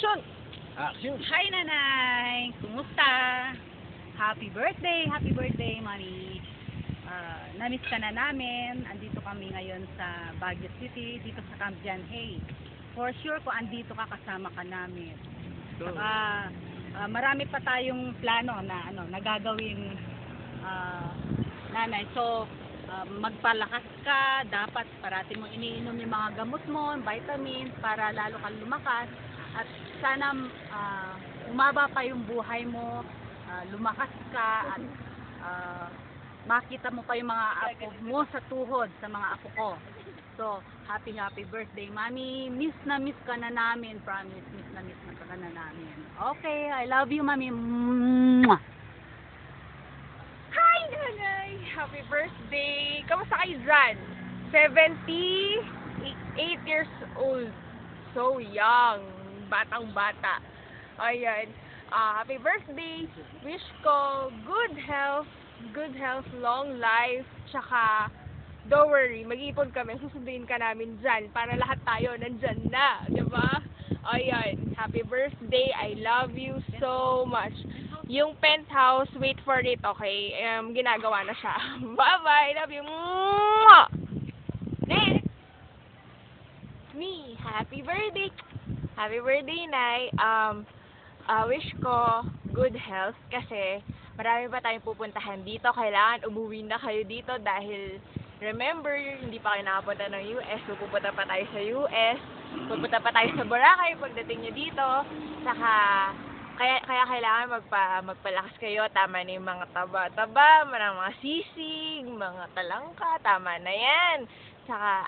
Action! Action! Hi, Nanay! Kumusta? Happy birthday! Happy birthday, Mami! Namiss ka na namin. Andito kami ngayon sa Baguio City, dito sa Camp Janhay. For sure, kung andito ka, kasama ka namin. Saka, marami pa tayong plano na nagagawin, Nanay. So, magpalakas ka. Dapat parati mo iniinom yung mga gamot mo, vitamins, para lalo kang lumakas. At sana umaba pa yung buhay mo, lumakas ka, at makita mo pa yung mga apo mo sa tuhod, sa mga apo ko. So, happy birthday, Mami. Miss na miss ka na namin. Promise, miss na ka na namin. Okay, I love you, Mami. Mwah! Hi, Nanay! Happy birthday! Kamusta kayo dyan? 78 years old. So young. Batang-bata. Ayan. Happy birthday! Wish ko good health, long life, tsaka don't worry, mag-iipon kami, susunduin ka namin dyan para lahat tayo nandyan na, diba? Ayan, happy birthday, I love you so much. Yung penthouse, wait for it, okay? Ginagawa na siya. Bye-bye, love you. Mwah! Next! Me, happy birthday! Happy birthday, Nay. Wish ko good health kasi marami pa tayong pupuntahan dito. Kailangan umuwi na kayo dito dahil remember, hindi pa kayo nakapunta ng US. So, pupunta pa tayo sa US. Pupunta pa tayo sa Boracay pagdating nyo dito. Saka, kaya kailangan magpalakas kayo. Tama na yung mga taba-taba, mga sisig, mga talangka. Tama na yan. Saka,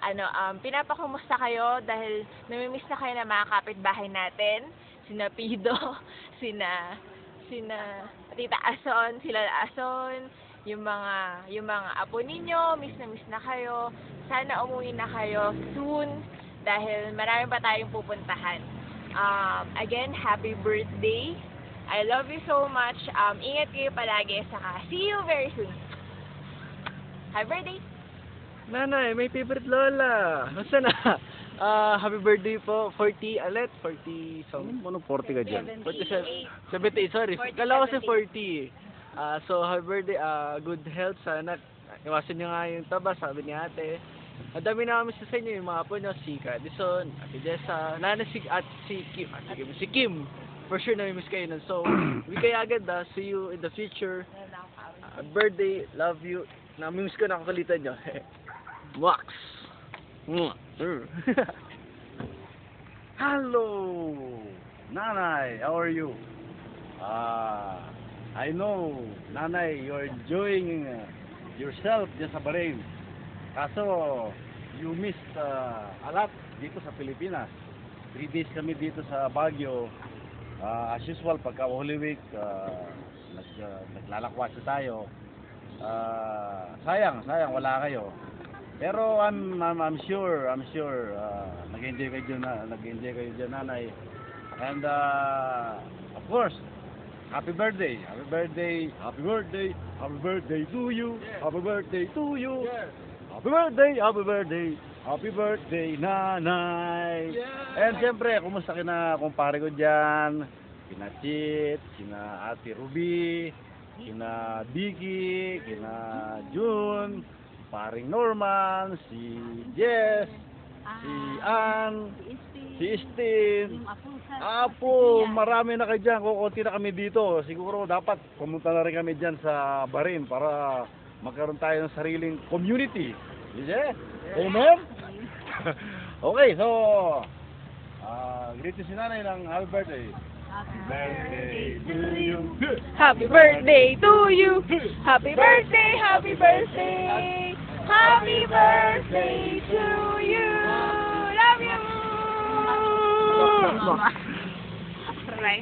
pinapakumusta kayo dahil namimiss na kayo na mga kapitbahay natin. Sina Pido, sina Tita Ason, sila Ason, yung mga apo ninyo, miss na kayo. Sana umuwi na kayo soon dahil marami pa tayong pupuntahan. Again, happy birthday. I love you so much. Ingat kayo palagi. Saka, see you very soon. Happy birthday! Nanay, may favorite lola. Basta na. Happy birthday po. 40, alet? 40, something? 40 ka dyan? 78, sorry. Kala ko si 40. So, happy birthday. Good health. Sana, iwasan nyo nga yung taba, sabi ni ate. Ang dami na kami sa inyo, yung mga po nyo, si Cadison, Ate Jessa, si Kim. For sure, nami-miss kayo nun. So, we kaya agad, see you in the future. Birthday, love you. Nami-miss ko na kakalitan nyo. Wax! Hello, Nanay. How are you? I know, Nanay, you're enjoying yourself just sa Bahrain. Kaso, you missed a lot dito sa Pilipinas. 3 days kami dito sa Baguio. As usual, pagka Holy Week, naglalakwatsa tayo. Sayang, wala kayo. Pero I'm sure nag-enjoy kayo dyan, Nanay. And of course, happy birthday to you. Happy birthday to you. Happy birthday, Nanay. And siyempre, kumusta kina kumpare ko dyan? Kina Chit, kina Ate Ruby, kina Vicky, kina June, paring Norman, si Jess, si Ann, si Estin, Apo, marami na kayo dyan. Kukunti na kami dito. Siguro dapat pumunta na rin kami dyan sa Bahrain para magkaroon tayo ng sariling community. Yeah? Amen? Okay, so greet si Nanay ng happy birthday. Happy birthday to you. Happy birthday to you. Happy birthday, happy birthday. Happy birthday to you. Love you. Right.